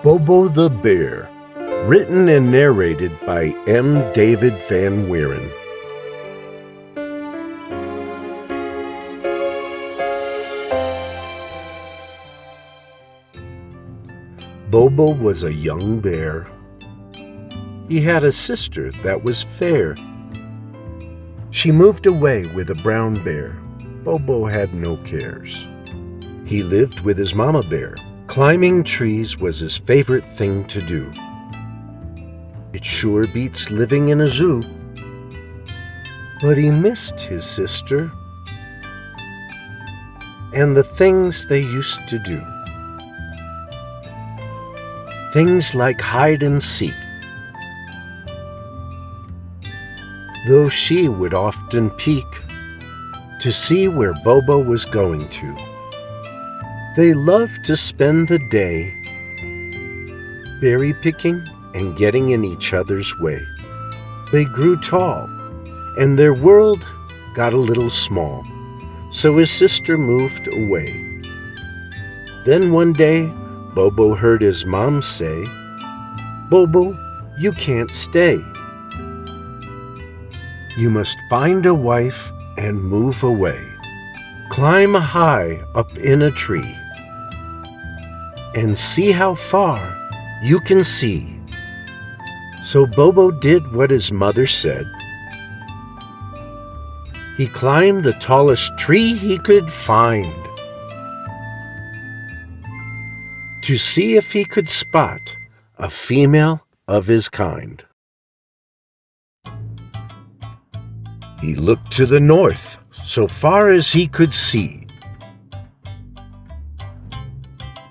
Bobo the Bear, written and narrated by M. David Van Wieren. Bobo was a young bear. He had a sister that was fair. She moved away with a brown bear. Bobo had no cares. He lived with his mama bear. Climbing trees was his favorite thing to do. It sure beats living in a zoo. But he missed his sister and the things they used to do. Things like hide and seek, though she would often peek to see where Bobo was going to. They loved to spend the day berry picking and getting in each other's way. They grew tall, and their world got a little small, so his sister moved away. Then one day, Bobo heard his mom say, "Bobo, you can't stay. You must find a wife and move away. Climb high up in a tree and see how far you can see." So Bobo did what his mother said. He climbed the tallest tree he could find to see if he could spot a female of his kind. He looked to the north, so far as he could see,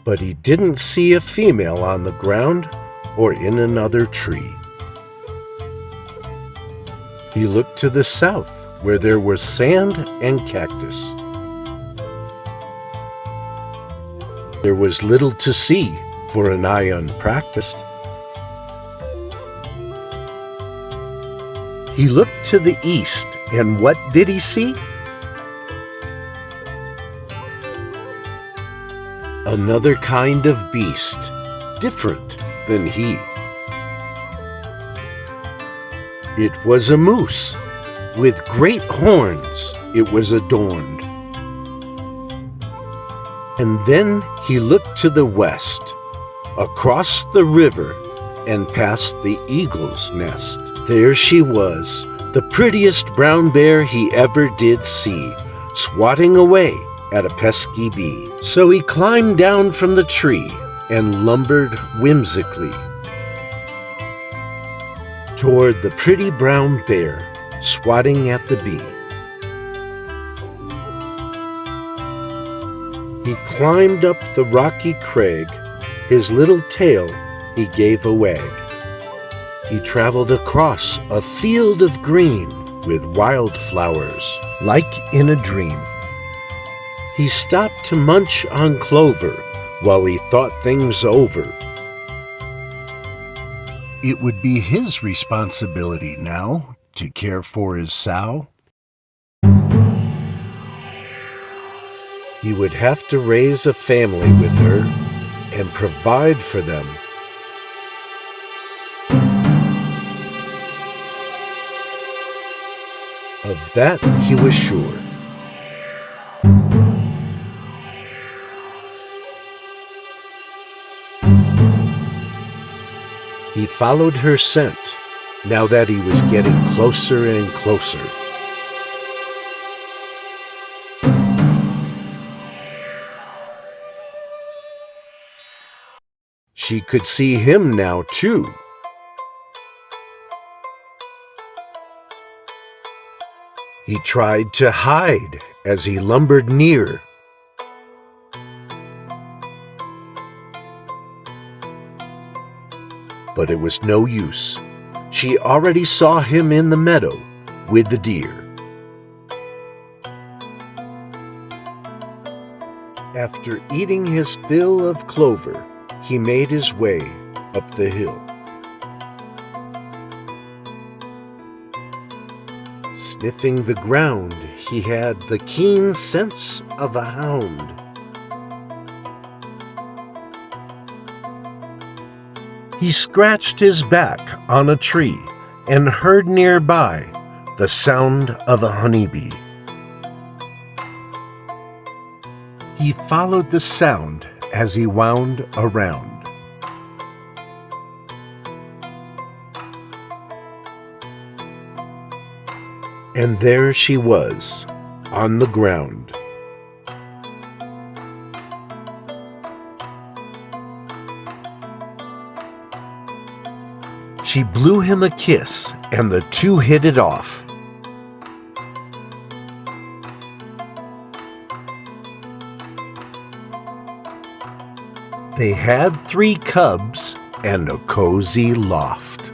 but he didn't see a female on the ground or in another tree. He looked to the south, where there was sand and cactus. There was little to see for an eye unpracticed. He looked to the east, and what did he see? Another kind of beast, different than he. It was a moose. With great horns it was adorned. And then he looked to the west, across the river and past the eagle's nest. There she was, the prettiest brown bear he ever did see, swatting away at a pesky bee. So he climbed down from the tree and lumbered whimsically toward the pretty brown bear, swatting at the bee. He climbed up the rocky crag, his little tail he gave a wag. He traveled across a field of green with wildflowers, like in a dream. He stopped to munch on clover while he thought things over. It would be his responsibility now to care for his sow. He would have to raise a family with her and provide for them. Of that he was sure. He followed her scent, now that he was getting closer and closer. She could see him now, too. He tried to hide as he lumbered near. But it was no use. She already saw him in the meadow with the deer. After eating his fill of clover, he made his way up the hill. Sniffing the ground, he had the keen sense of a hound. He scratched his back on a tree and heard nearby the sound of a honeybee. He followed the sound as he wound around. And there she was, on the ground. She blew him a kiss, and the two hit it off. They had 3 cubs and a cozy loft.